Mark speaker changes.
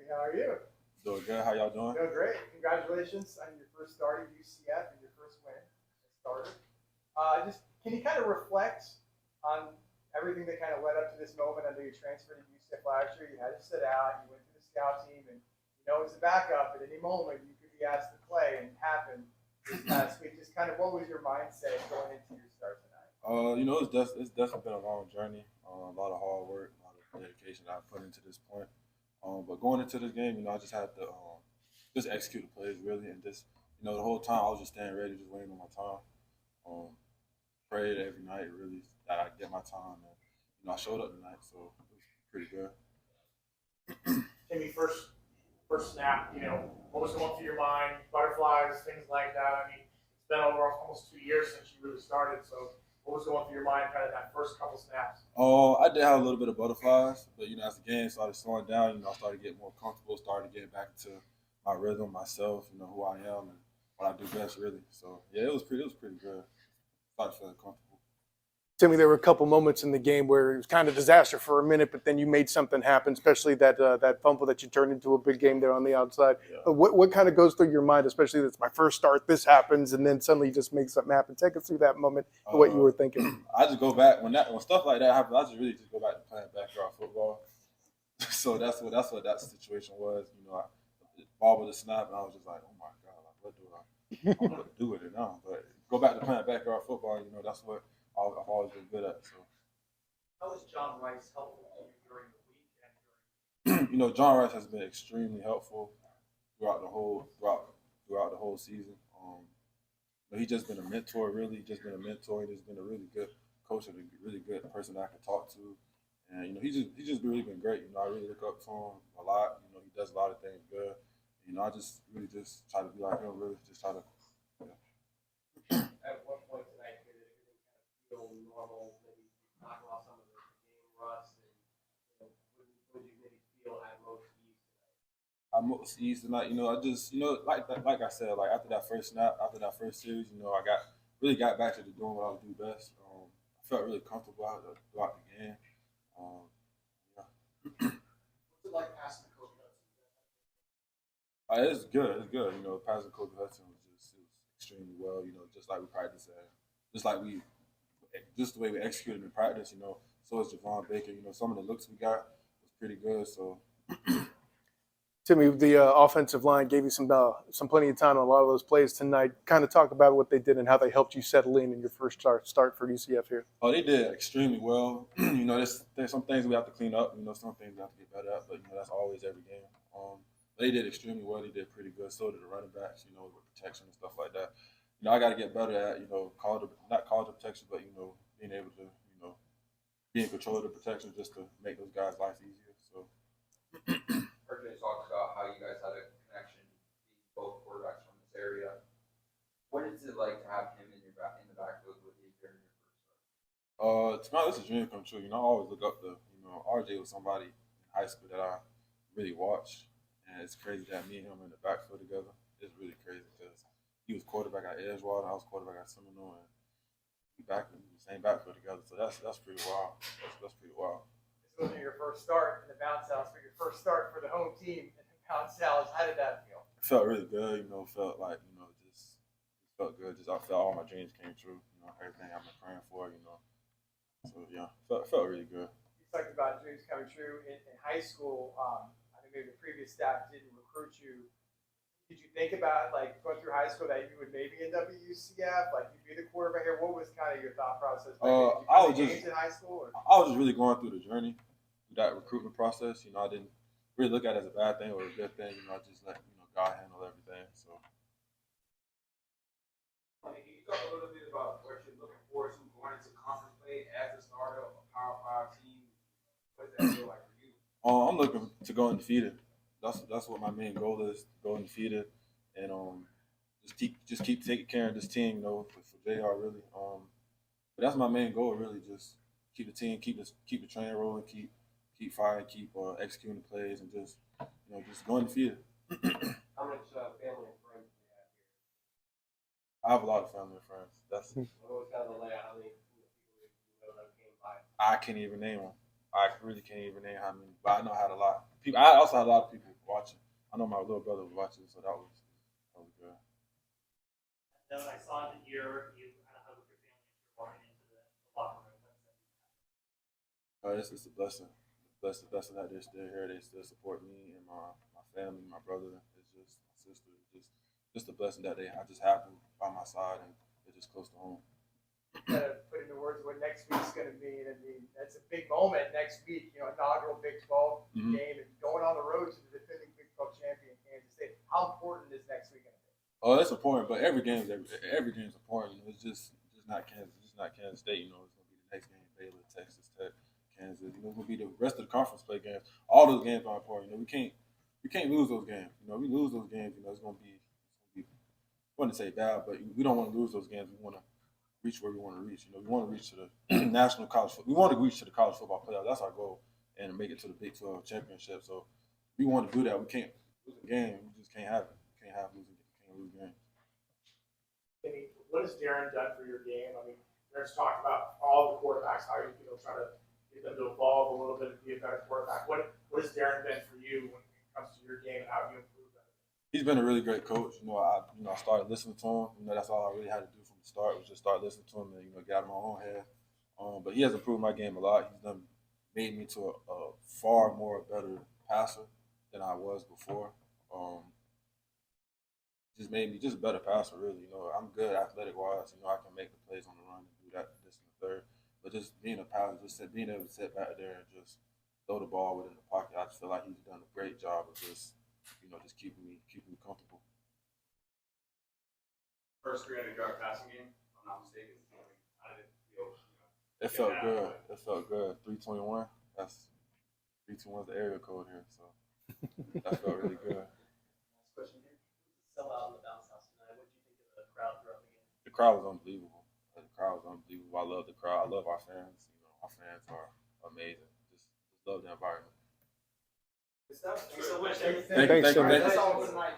Speaker 1: Timmy, how are you?
Speaker 2: Doing good. How y'all doing?
Speaker 1: Doing great. Congratulations on your first start at UCF and your first win as a starter. Can you kind of reflect on everything that kind of led up to this moment? I know you transferred to UCF last year. You had to sit out. You went to the scout team, and as a backup, at any moment you could be asked to play, and it happened this past week. Just kind of what was your mindset going into your start tonight?
Speaker 2: It's definitely been a long journey. A lot of hard work, a lot of dedication that I put into this point. But going into this game, I just had to just execute the plays really, and just the whole time I was just staying ready, just waiting on my time. Prayed every night really that I get my time, and I showed up tonight, so it was pretty good.
Speaker 3: Timmy, first snap, what was going through your mind? Butterflies, things like that. I mean, it's been over almost 2 years since you really started, so what was going through your mind kind of that first couple snaps?
Speaker 2: I did have a little bit of butterflies, but as the game started slowing down, I started getting more comfortable, started getting back into my rhythm, myself, who I am and what I do best really. So yeah, it was pretty good. Started feeling comfortable.
Speaker 4: Timmy, there were a couple moments in the game where it was kind of disaster for a minute, but then you made something happen, especially that fumble that you turned into a big game there on the outside.
Speaker 2: Yeah.
Speaker 4: What kind of goes through your mind, especially that's my first start, this happens, and then suddenly you just make something happen? Take us through that moment and what you were thinking.
Speaker 2: I just go back when stuff like that happens. I just really go back to playing backyard football. So that's what that situation was. The ball with the snap, and I was just like, oh my god, like, what do I don't know what to do with it now? But go back to playing backyard football. That's what I've always been good at. So.
Speaker 3: How was John Rice helpful to you during the week and during?
Speaker 2: John Rice has been extremely helpful throughout the whole season. He's just been a mentor, really. He's been a really good coach and a really good person that I can talk to. And he's just really been great. I really look up to him a lot. He does a lot of things good. I just really just try to be like him. Really, just try to. Yeah.
Speaker 3: At what point tonight did everything kind of feel normal? Maybe knock off some of the game rust, and would you maybe feel at most ease tonight?
Speaker 2: I'm most ease tonight. I just like I said, like after that first snap, after that first series, I got back to doing what I do best. I felt really comfortable throughout the game. Yeah.
Speaker 3: What's it like passing the coach?
Speaker 2: It's good. It's good. Passing Coach Hudson was extremely well. Just like we practiced at, just the way we executed in practice. So is Javon Baker. Some of the looks we got was pretty good. So.
Speaker 4: Timmy, the offensive line gave you some plenty of time on a lot of those plays tonight. Kind of talk about what they did and how they helped you settle in your first start for UCF here.
Speaker 2: Oh, they did extremely well. There's some things we have to clean up. Some things we have to get better at. But that's always every game. They did extremely well. They did pretty good. So did the running backs. With protection and stuff like that. I got to get better at not call the protection, but being able to be in control of the protection just to make those guys' life easier. So.
Speaker 5: RJ talked about how you guys had a connection, both quarterbacks from this area. What is it like to have him in the backfield with you during your first start?
Speaker 2: To me, it's a dream come true. I always look up to RJ was somebody in high school that I really watched, and it's crazy that me and him in the backfield together. It's really crazy because he was quarterback at Edgewater, I was quarterback at Seminole, and we back in the same backfield together. So that's pretty wild. That's pretty wild.
Speaker 1: This wasn't your first start in the bounce house, but your first start for the home team in the bounce house. How did that feel?
Speaker 2: It felt really good. Felt like just felt good. Just I felt all my dreams came true. Everything I've been praying for. So yeah, felt really good.
Speaker 1: You talked about dreams coming true in high school. I think maybe the previous staff didn't recruit you. Did you think about going through high school that you would maybe end up at UCF, you'd be the quarterback here? What was kind of your thought process? Did you
Speaker 2: I was
Speaker 1: games in high school?
Speaker 2: I was just really going through the journey, through that recruitment process. I didn't really look at it as a bad thing or a good thing. I just let God handle everything. So.
Speaker 6: Can you talk a little bit about what you're looking forward to going into conference play as a starter of a Power 5 team? What does that feel like for you?
Speaker 2: I'm looking to go undefeated. That's what my main goal is, to go undefeated, and just keep taking care of this team, for JR really. But that's my main goal, really, just keep the team, keep the train rolling, keep firing, keep executing the plays, and just go undefeated.
Speaker 3: How much family and friends do you have here?
Speaker 2: I have a lot of family and friends.
Speaker 3: What was kind of the layout? How many people that came by?
Speaker 2: I can't even name them. I really can't even name how many, but I know I had a lot. I also had a lot of people watching. I know my little brother was watching, so that was good.
Speaker 7: Then I saw that you had a hug with your family as you're walking into the locker room.
Speaker 2: It's a blessing. It's a blessing that they're still here. They still support me and my family, my brother. It's just my sister. Just a blessing that I just have them by my side and they're just close to home.
Speaker 1: Kind of put into words what next week's going to mean. I mean, that's a big moment next week. You know, inaugural Big 12 game and going on the road to the defending Big 12 champion Kansas State. How important is next week going to be?
Speaker 2: Oh, it's important, but every game's important. It's just not Kansas. It's not Kansas State. You know, it's gonna be the next game: Baylor, Texas Tech, Kansas. You know, it's gonna be the rest of the conference play games. All those games are important. You know, we can't lose those games. You know, we lose those games. You know, it's gonna be. I wouldn't say bad, but we don't want to lose those games. We want to reach where we want to reach. You know, we want to reach to the national college. We want to reach to the college football playoff. That's our goal, and make it to the Big 12 championship. So we want to do that. We can't lose a game. We just can't have it. We can't have losing. Lose games.
Speaker 3: Timmy, what has Darren done for your game? I mean, Darren's talked about all the quarterbacks, how you try to get them to evolve a little bit and be a better quarterback. What has Darren been for you when it comes to your game and how you improve that?
Speaker 2: He's been a really great coach. You know, I started listening to him. You know, that's all I really had to do from the start was just start listening to him and get out of my own head. But he has improved my game a lot. He's made me to a far more better passer than I was before. Just made me just a better passer, really. You know, I'm good athletic-wise. You know, I can make the plays on the run and do that, this, and the third. But just being a passer, being able to sit back there and just throw the ball within the pocket, I just feel like he's done a great job of just keeping me comfortable.
Speaker 6: First 300-yard passing game, if I'm not mistaken. How did it feel?
Speaker 2: It felt good. It felt good. 321. That's 321 is the area code here, so that felt really good.
Speaker 7: Last question here. Sell out in the bounce house tonight. What do you think of the crowd throughout the game?
Speaker 2: The crowd was unbelievable. I love the crowd. I love our fans. You know, our fans are amazing. Just love the environment.
Speaker 7: Good stuff. Thanks so much.
Speaker 2: Thank you.
Speaker 1: That's all for tonight.